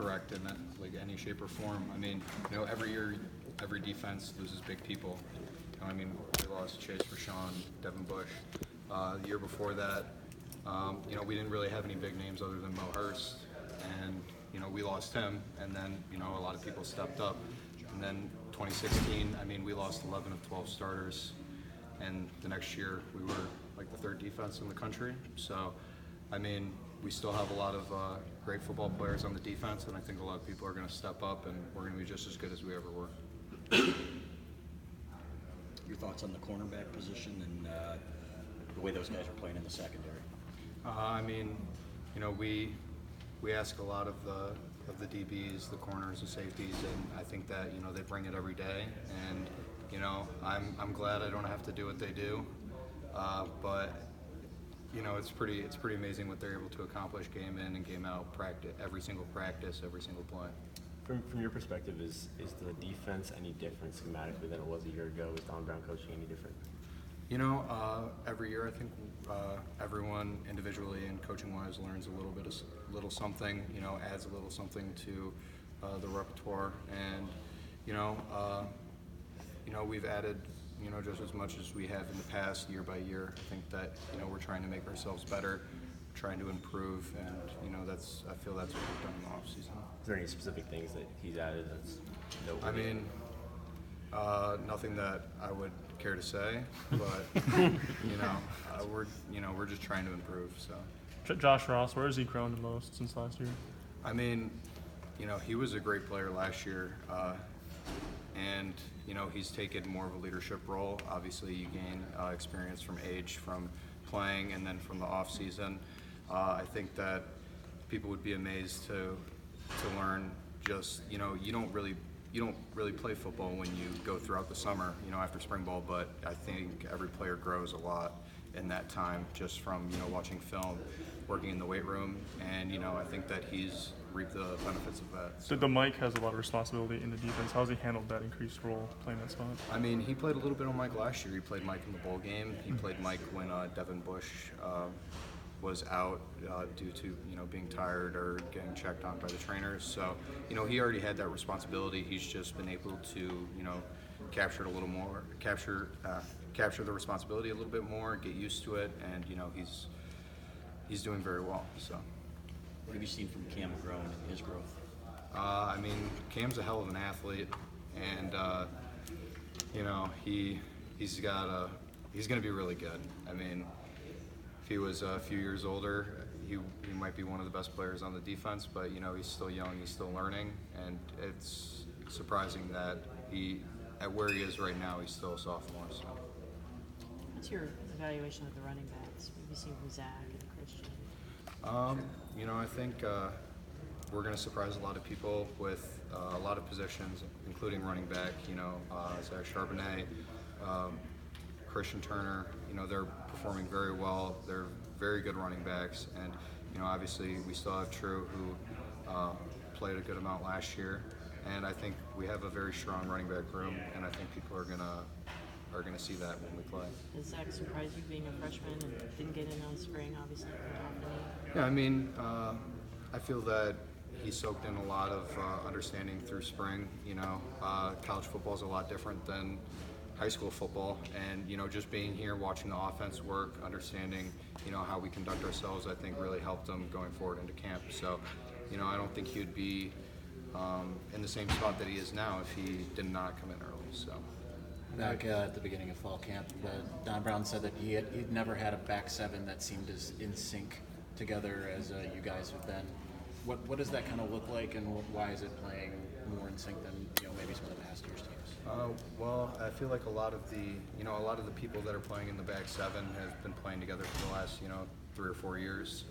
correct in like any shape or form. I mean, every year, every defense loses big people. I mean, we lost Chase Rashawn, Devin Bush. The year before that, we didn't really have any big names other than Mo Hurst, and we lost him. And then a lot of people stepped up. And then 2016, I mean, we lost 11 of 12 starters, and the next year we were like the third defense in the country. So, I mean, we still have a lot of great football players on the defense, and I think a lot of people are going to step up, and we're going to be just as good as we ever were. Your thoughts on the cornerback position and the way those guys are playing in the secondary? I mean, we ask a lot of the DBs, the corners, the safeties, and I think that they bring it every day. And I'm glad I don't have to do what they do, but it's pretty amazing what they're able to accomplish game in and game out, every single practice, every single play. From your perspective, is the defense any different schematically than it was a year ago? Is Don Brown coaching any different? Every year I think everyone individually and coaching-wise learns a little something, adds a little something to the repertoire, and we've added just as much as we have in the past year by year. I think that we're trying to make ourselves better, trying to improve, and I feel that's what we've done in the off season. Is there any specific things that he's added that's noteworthy? I mean, nothing that I would care to say, but we're just trying to improve. So, Josh Ross, where has he grown the most since last year? I mean, he was a great player last year, and he's taken more of a leadership role. Obviously, you gain experience from age, from playing, and then from the off season. I think that people would be amazed to learn just you don't really play football when you go throughout the summer, after spring ball, but I think every player grows a lot in that time just from, watching film, working in the weight room, and, I think that he's reaped the benefits of that. So the Mike has a lot of responsibility in the defense. How's he handled that increased role playing that spot? I mean, he played a little bit on Mike last year. He played Mike in the bowl game. He played Mike when Devin Bush was out due to being tired or getting checked on by the trainers. So he already had that responsibility. He's just been able to capture it a little more, capture the responsibility a little bit more, get used to it, and he's doing very well. So. What have you seen from Cam McGrone and his growth? I mean, Cam's a hell of an athlete, and he's going to be really good. I mean, if he was a few years older, he might be one of the best players on the defense, but he's still young, he's still learning, and it's surprising that at where he is right now, he's still a sophomore. So. What's your evaluation of the running backs? What have you seen from Zach and Christian? I think we're going to surprise a lot of people with a lot of positions, including running back. Zach Charbonnet, Christian Turner. They're performing very well. They're very good running backs, and obviously we still have True, who played a good amount last year, and I think we have a very strong running back room, and I think people are gonna see that when we play. Does Zach surprise you being a freshman and didn't get in on spring, obviously? Yeah, I mean, I feel that he soaked in a lot of understanding through spring. College football is a lot different than high school football, and just being here, watching the offense work, understanding how we conduct ourselves, I think really helped him going forward into camp. So, I don't think he would be in the same spot that he is now if he did not come in early. So. Back at the beginning of fall camp, Don Brown said that he'd never had a back seven that seemed as in sync together as you guys have been. What does that kind of look like, and why is it playing more in sync than maybe some of the past years' teams? Well, I feel like a lot of the people that are playing in the back seven have been playing together for the last 3 or 4 years.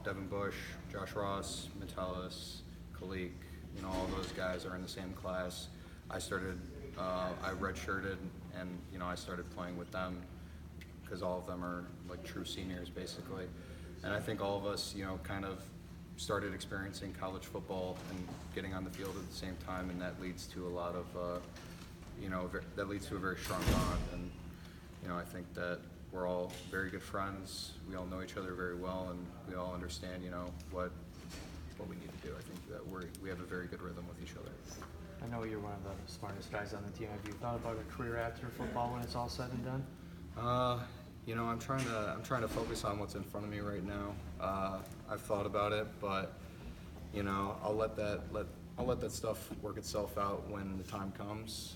Devin Bush, Josh Ross, Metellus, Kalik, all those guys are in the same class. I redshirted, and I started playing with them because all of them are like true seniors basically. And I think all of us, kind of started experiencing college football and getting on the field at the same time, and that leads to a lot of, that leads to a very strong bond. And I think that we're all very good friends. We all know each other very well, and we all understand, what that we have a very good rhythm with each other. I know you're one of the smartest guys on the team. Have you thought about a career after football when it's all said and done? I'm trying to focus on what's in front of me right now. I've thought about it, but I'll let that stuff work itself out when the time comes.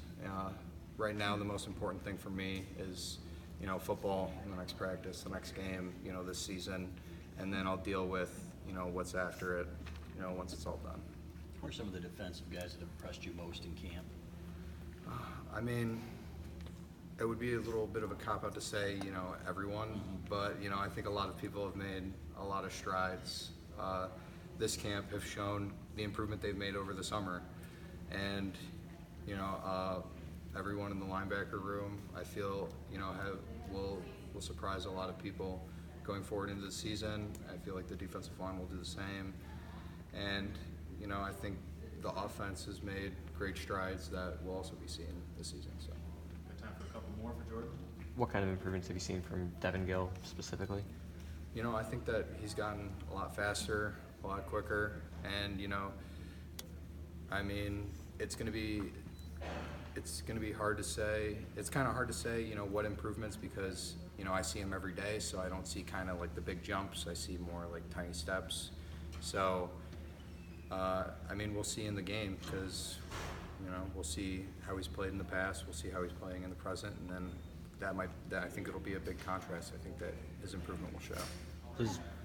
Right now, the most important thing for me is football, the next practice, the next game, this season, and then I'll deal with what's after it, once it's all done. Who are some of the defensive guys that have impressed you most in camp? I mean, it would be a little bit of a cop-out to say, everyone, but, I think a lot of people have made a lot of strides. This camp have shown the improvement they've made over the summer. And, everyone in the linebacker room, I feel, will surprise a lot of people going forward into the season. I feel like the defensive line will do the same. And, I think the offense has made great strides that we'll also be seeing this season. So. Got time for a couple more for Jordan? What kind of improvements have you seen from Devin Gill specifically? I think that he's gotten a lot faster, a lot quicker, and I mean, it's gonna be hard to say. It's kind of hard to say, what improvements, because I see him every day, so I don't see kind of like the big jumps. I see more like tiny steps. So, I mean, we'll see in the game, because we'll see how he's played in the past. We'll see how he's playing in the present, and then I think it'll be a big contrast. I think that his improvement will show.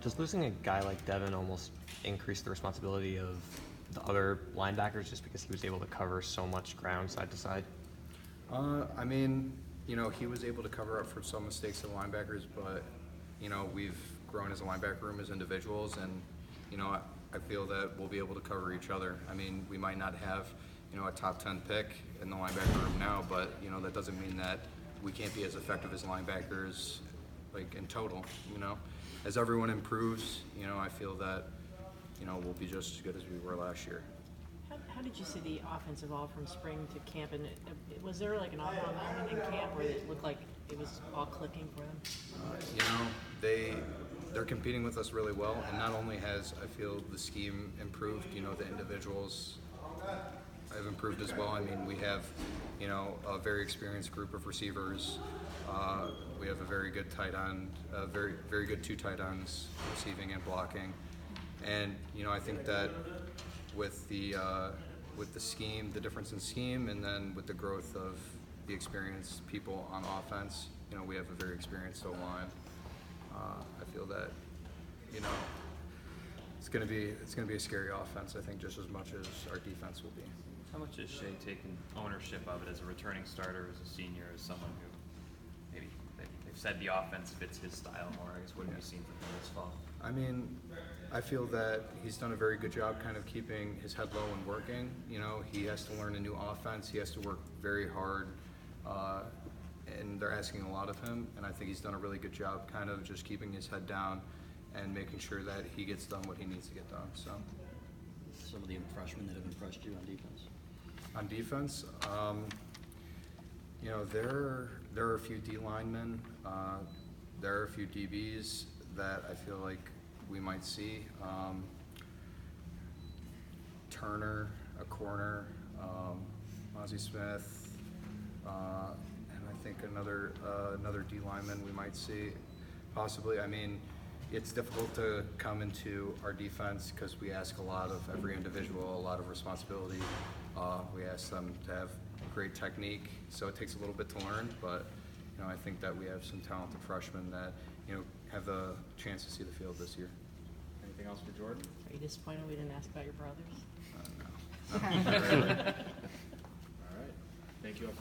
Does losing a guy like Devin almost increase the responsibility of the other linebackers just because he was able to cover so much ground side to side? I mean, he was able to cover up for some mistakes of the linebackers, but we've grown as a linebacker room as individuals, and I feel that we'll be able to cover each other. I mean, we might not have a top 10 pick in the linebacker room now, but that doesn't mean that we can't be as effective as linebackers, like in total. As everyone improves, I feel that we'll be just as good as we were last year. How did you see the offense evolve from spring to camp? And was there like an aha moment in camp where it looked like it was all clicking for them? They're competing with us really well, and not only has, I feel, the scheme improved, the individuals have improved as well. I mean, we have, a very experienced group of receivers. We have a very good tight end, very, very good two tight ends, receiving and blocking. And, I think that with the scheme, the difference in scheme, and then with the growth of the experienced people on offense, we have a very experienced O-line. I feel that, it's gonna be a scary offense, I think, just as much as our defense will be. How much is Shea taking ownership of it as a returning starter, as a senior, as someone who maybe they've said the offense fits his style more? I guess what have you seen from him this fall? I mean, I feel that he's done a very good job kind of keeping his head low and working. He has to learn a new offense. He has to work very hard, and they're asking a lot of him. And I think he's done a really good job kind of just keeping his head down and making sure that he gets done what he needs to get done. So, Some of the freshmen that have impressed you on defense? on defense, there are a few D linemen, there are a few DBs that I feel like we might see. Turner, a corner, Mozzie Smith, and I think another D lineman we might see, possibly. I mean, it's difficult to come into our defense because we ask a lot of every individual, a lot of responsibility. We ask them to have great technique, so it takes a little bit to learn, but I think that we have some talented freshmen that have the chance to see the field this year. Anything else for Jordan? Are you disappointed we didn't ask about your brothers? No. Not really. All right. Thank you all for